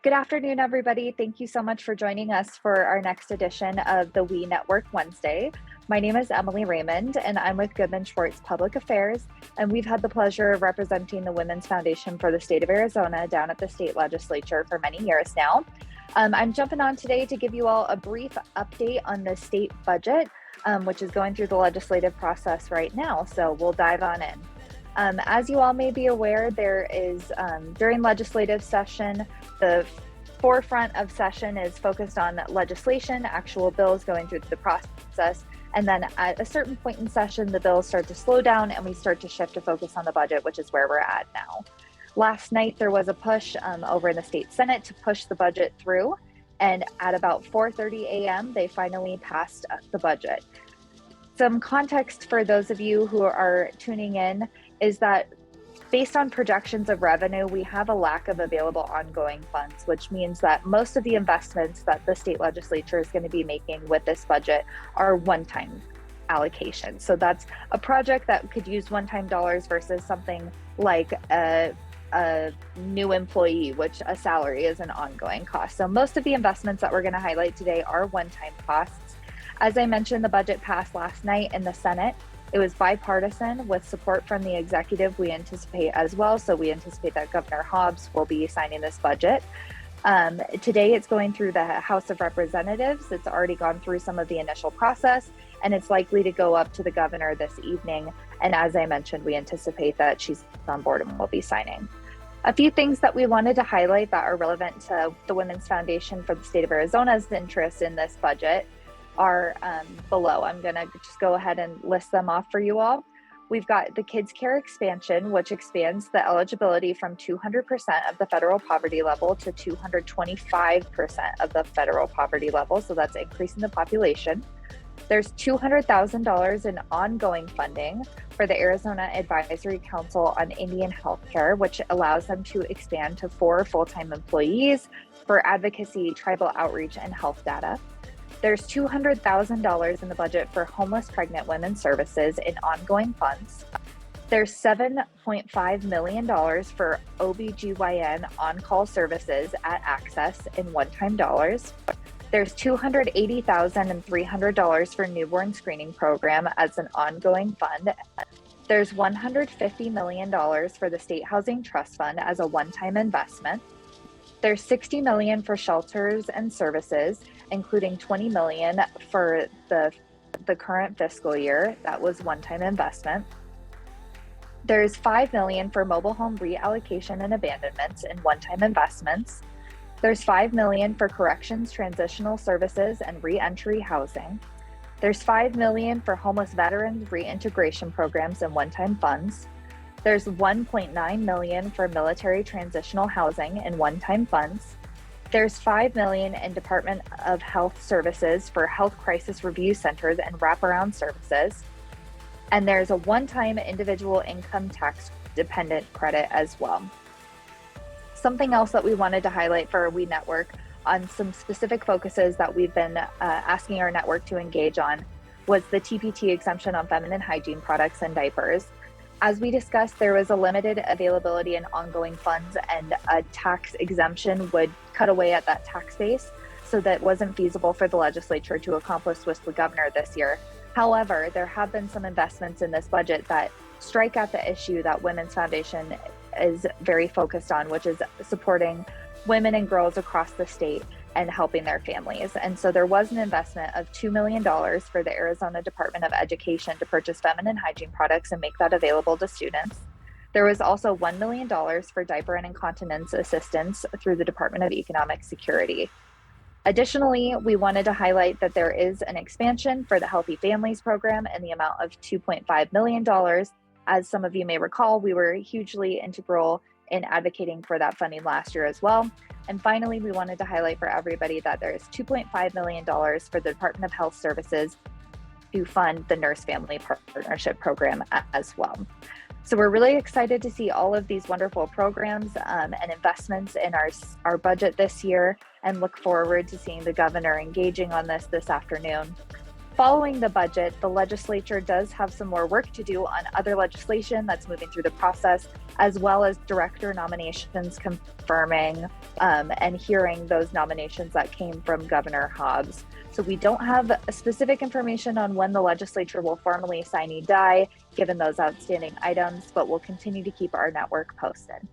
Good afternoon, everybody. Thank you so much for joining us for our next edition of the We Network Wednesday. My name is Emily Raymond, and I'm with Goodman Schwartz Public Affairs, and we've had the pleasure of representing the Women's Foundation for the state of Arizona down at the state legislature for many years now. I'm jumping on today to give you all a brief update on the state budget, which is going through the legislative process right now, so we'll dive on in. As you all may be aware, there is, during legislative session, the forefront of session is focused on legislation, actual bills going through the process, and then at a certain point in session, the bills start to slow down and we start to shift to focus on the budget, which is where we're at now. Last night, there was a push over in the state Senate to push the budget through, and at about 4:30 a.m., they finally passed the budget. Some context for those of you who are tuning in is that based on projections of revenue, we have a lack of available ongoing funds, which means that most of the investments that the state legislature is going to be making with this budget are one-time allocations. So that's a project that could use one-time dollars versus something like a new employee, which a salary is an ongoing cost. So most of the investments that we're going to highlight today are one-time costs. As I mentioned, the budget passed last night in the Senate. It was bipartisan with support from the executive, we anticipate as well. So we anticipate that Governor Hobbs will be signing this budget. Today it's going through the House of Representatives. It's already gone through some of the initial process, and it's likely to go up to the governor this evening. And as I mentioned, we anticipate that she's on board and will be signing. A few things that we wanted to highlight that are relevant to the Women's Foundation for the state of Arizona's interest in this budget are below. I'm going to just go ahead and list them off for you all. We've got the Kids Care expansion, which expands the eligibility from 200% of the federal poverty level to 225% of the federal poverty level. So that's increasing the population. There's $200,000 in ongoing funding for the Arizona Advisory Council on Indian Healthcare, which allows them to expand to 4 full-time employees for advocacy, tribal outreach, and health data. There's $200,000 in the budget for homeless pregnant women services in ongoing funds. There's $7.5 million for OBGYN on-call services at Access in one-time dollars. There's $280,300 for newborn screening program as an ongoing fund. There's $150 million for the State Housing Trust Fund as a one-time investment. There's $60 million for shelters and services, including $20 million for the current fiscal year. That was one-time investment. There's $5 million for mobile home reallocation and abandonments and one-time investments. There's $5 million for corrections, transitional services, and reentry housing. There's $5 million for homeless veterans reintegration programs and one-time funds. There's $1.9 million for military transitional housing and one-time funds. There's $5 million in Department of Health Services for health crisis review centers and wraparound services. And there's a one-time individual income tax dependent credit as well. Something else that we wanted to highlight for our We Network on some specific focuses that we've been asking our network to engage on was the TPT exemption on feminine hygiene products and diapers. As we discussed, there was a limited availability in ongoing funds, and a tax exemption would cut away at that tax base, so that wasn't feasible for the legislature to accomplish with the governor this year. However, there have been some investments in this budget that strike at the issue that Women's Foundation is very focused on, which is supporting women and girls across the state and helping their families. And so there was an investment of $2 million for the Arizona Department of Education to purchase feminine hygiene products and make that available to students. There was also $1 million for diaper and incontinence assistance through the Department of Economic Security. Additionally, we wanted to highlight that there is an expansion for the Healthy Families Program in the amount of $2.5 million. As some of you may recall, we were hugely integral in advocating for that funding last year as well. And finally, we wanted to highlight for everybody that there is $2.5 million for the Department of Health Services to fund the Nurse Family Partnership Program as well. So we're really excited to see all of these wonderful programs and investments in our budget this year, and look forward to seeing the governor engaging on this afternoon. following the budget, the legislature does have some more work to do on other legislation that's moving through the process, as well as director nominations confirming and hearing those nominations that came from Governor Hobbs. So we don't have specific information on when the legislature will formally sine die, given those outstanding items, but we'll continue to keep our network posted.